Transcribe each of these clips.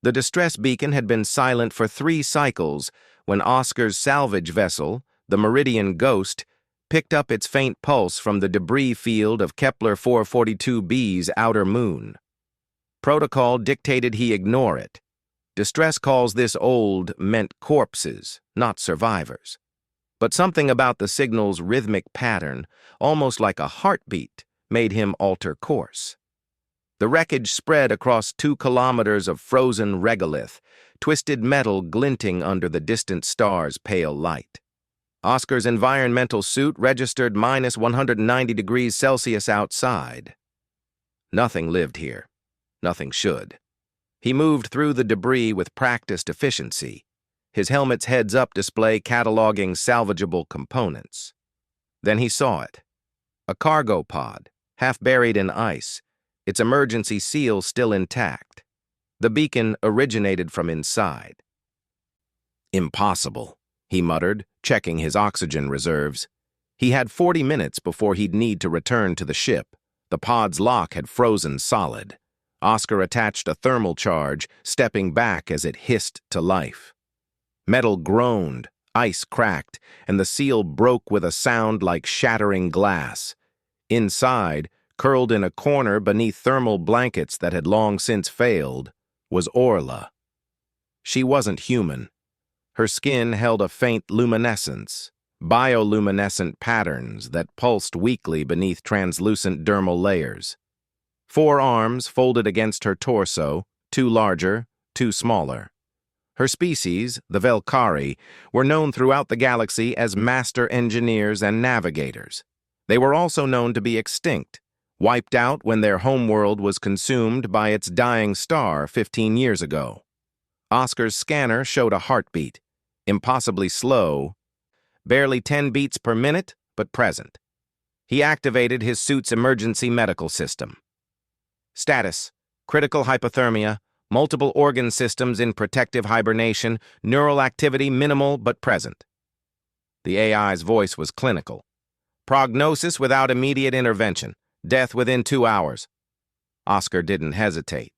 The distress beacon had been silent for 3 cycles when Oscar's salvage vessel, the Meridian Ghost, picked up its faint pulse from the debris field of Kepler 442b's outer moon. Protocol dictated he ignore it. Distress calls this old meant corpses, not survivors. But something about the signal's rhythmic pattern, almost like a heartbeat, made him alter course. The wreckage spread across 2 kilometers of frozen regolith, twisted metal glinting under the distant star's pale light. Oscar's environmental suit registered minus 190 degrees Celsius outside. Nothing lived here. Nothing should. He moved through the debris with practiced efficiency, his helmet's heads-up display cataloging salvageable components. Then he saw it. A cargo pod, half buried in ice, its emergency seal still intact. The beacon originated from inside. Impossible, he muttered, checking his oxygen reserves. He had 40 minutes before he'd need to return to the ship. The pod's lock had frozen solid. Oscar attached a thermal charge, stepping back as it hissed to life. Metal groaned, ice cracked, and the seal broke with a sound like shattering glass. Inside, curled in a corner beneath thermal blankets that had long since failed, was Orla. She wasn't human. Her skin held a faint luminescence, bioluminescent patterns that pulsed weakly beneath translucent dermal layers. 4 arms folded against her torso, 2 larger, 2 smaller. Her species, the Velkari, were known throughout the galaxy as master engineers and navigators. They were also known to be extinct, wiped out when their homeworld was consumed by its dying star 15 years ago. Oscar's scanner showed a heartbeat, impossibly slow, barely 10 beats per minute, but present. He activated his suit's emergency medical system. Status: critical hypothermia, multiple organ systems in protective hibernation, neural activity minimal but present. The AI's voice was clinical. Prognosis without immediate intervention. Death within 2 hours. Oscar didn't hesitate.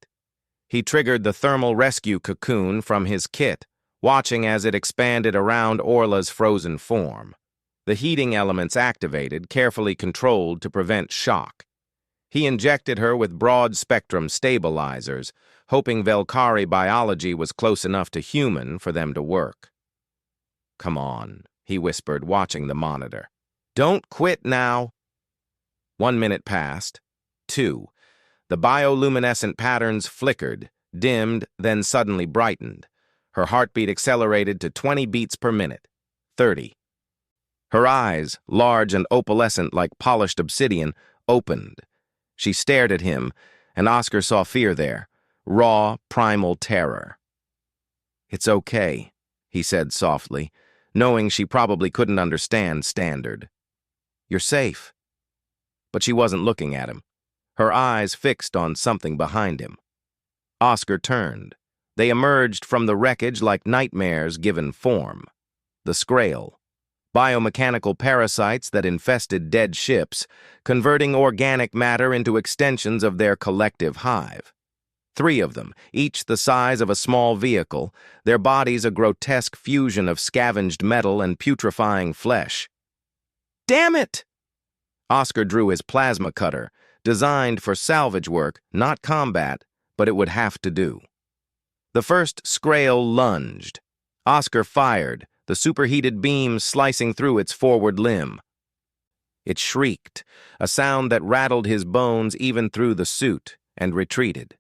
He triggered the thermal rescue cocoon from his kit, watching as it expanded around Orla's frozen form. The heating elements activated, carefully controlled to prevent shock. He injected her with broad-spectrum stabilizers, hoping Velkari biology was close enough to human for them to work. "Come on," he whispered, watching the monitor. "Don't quit now." 1 minute passed. 2. The bioluminescent patterns flickered, dimmed, then suddenly brightened. Her heartbeat accelerated to 20 beats per minute. 30. Her eyes, large and opalescent like polished obsidian, opened. She stared at him, and Oscar saw fear there, raw, primal terror. "It's okay," he said softly, knowing she probably couldn't understand standard. "You're safe." But she wasn't looking at him, her eyes fixed on something behind him. Oscar turned. They emerged from the wreckage like nightmares given form. The Scrael. Biomechanical parasites that infested dead ships, converting organic matter into extensions of their collective hive. 3 of them, each the size of a small vehicle, their bodies a grotesque fusion of scavenged metal and putrefying flesh. "Damn it!" Oscar drew his plasma cutter, designed for salvage work, not combat, but it would have to do. The first Scrael lunged. Oscar fired, the superheated beam slicing through its forward limb. It shrieked, a sound that rattled his bones even through the suit, and retreated.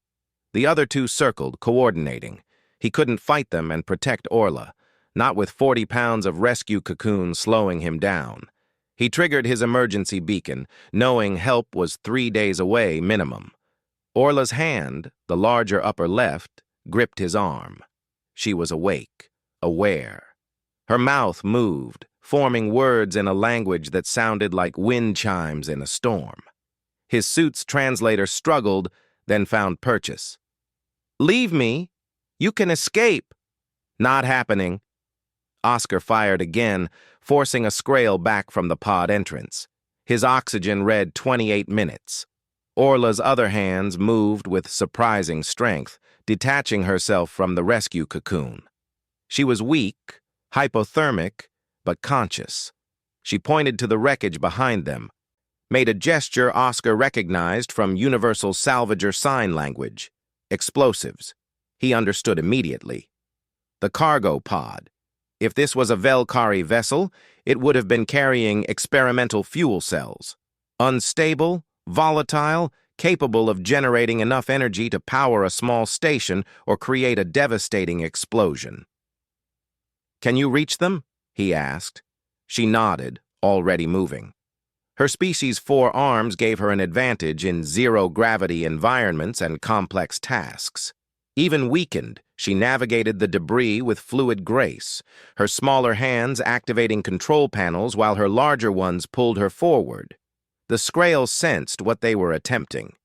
The other 2 circled, coordinating. He couldn't fight them and protect Orla, not with 40 pounds of rescue cocoon slowing him down. He triggered his emergency beacon, knowing help was 3 days away minimum. Orla's hand, the larger upper left, gripped his arm. She was awake, aware. Her mouth moved, forming words in a language that sounded like wind chimes in a storm. His suit's translator struggled, then found purchase. "Leave me. You can escape." "Not happening." Oscar fired again, forcing a Scrael back from the pod entrance. His oxygen read 28 minutes. Orla's other hands moved with surprising strength, detaching herself from the rescue cocoon. She was weak, hypothermic, but conscious. She pointed to the wreckage behind them, made a gesture Oscar recognized from Universal Salvager Sign Language. Explosives. He understood immediately. The cargo pod. If this was a Velkari vessel, it would have been carrying experimental fuel cells. Unstable, volatile, capable of generating enough energy to power a small station or create a devastating explosion. "Can you reach them?" he asked. She nodded, already moving. Her species' 4 arms gave her an advantage in zero-gravity environments and complex tasks. Even weakened, she navigated the debris with fluid grace, her smaller hands activating control panels while her larger ones pulled her forward. The Skrae'l sensed what they were attempting.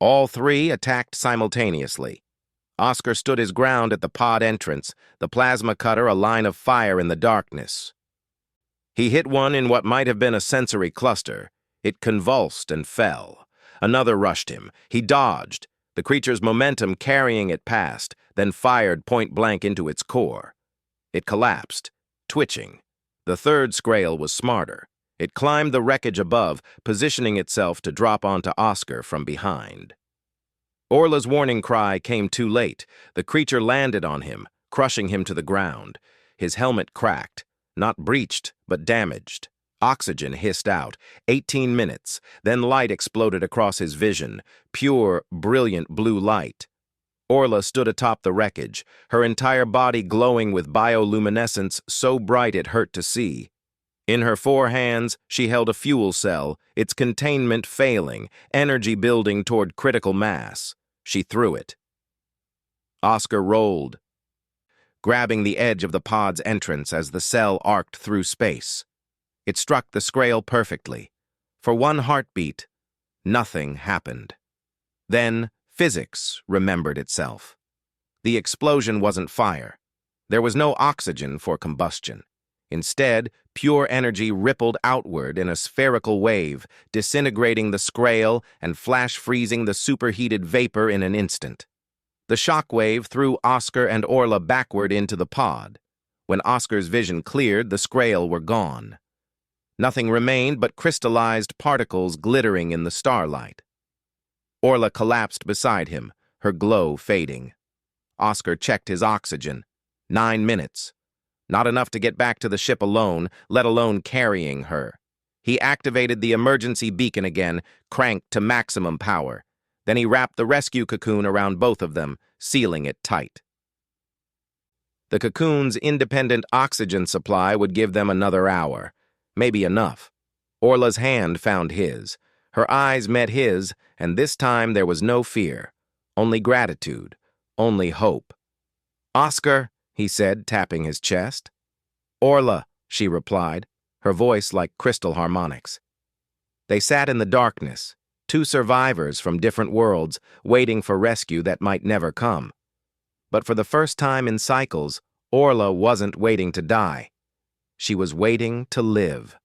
All 3 attacked simultaneously. Oscar stood his ground at the pod entrance, the plasma cutter a line of fire in the darkness. He hit one in what might have been a sensory cluster. It convulsed and fell. Another rushed him. He dodged, the creature's momentum carrying it past, then fired point-blank into its core. It collapsed, twitching. The third Skrae'l was smarter. It climbed the wreckage above, positioning itself to drop onto Oscar from behind. Orla's warning cry came too late. The creature landed on him, crushing him to the ground. His helmet cracked. Not breached, but damaged. Oxygen hissed out. 18 minutes. Then light exploded across his vision. Pure, brilliant blue light. Orla stood atop the wreckage, her entire body glowing with bioluminescence so bright it hurt to see. In her 4 hands, she held a fuel cell, its containment failing, energy building toward critical mass. She threw it. Oscar rolled, grabbing the edge of the pod's entrance as the cell arced through space. It struck the Skrae'l perfectly. For 1 heartbeat, nothing happened. Then, physics remembered itself. The explosion wasn't fire. There was no oxygen for combustion. Instead, pure energy rippled outward in a spherical wave, disintegrating the Skrae'l and flash-freezing the superheated vapor in an instant. The shock wave threw Oscar and Orla backward into the pod. When Oscar's vision cleared, the Skrae'l were gone. Nothing remained but crystallized particles glittering in the starlight. Orla collapsed beside him, her glow fading. Oscar checked his oxygen. 9 minutes. Not enough to get back to the ship alone, let alone carrying her. He activated the emergency beacon again, cranked to maximum power. Then he wrapped the rescue cocoon around both of them, sealing it tight. The cocoon's independent oxygen supply would give them another hour. Maybe enough. Orla's hand found his. Her eyes met his, and this time there was no fear. Only gratitude. Only hope. "Oscar," he said, tapping his chest. "Orla," she replied, her voice like crystal harmonics. They sat in the darkness, 2 survivors from different worlds, waiting for rescue that might never come. But for the first time in cycles, Orla wasn't waiting to die. She was waiting to live.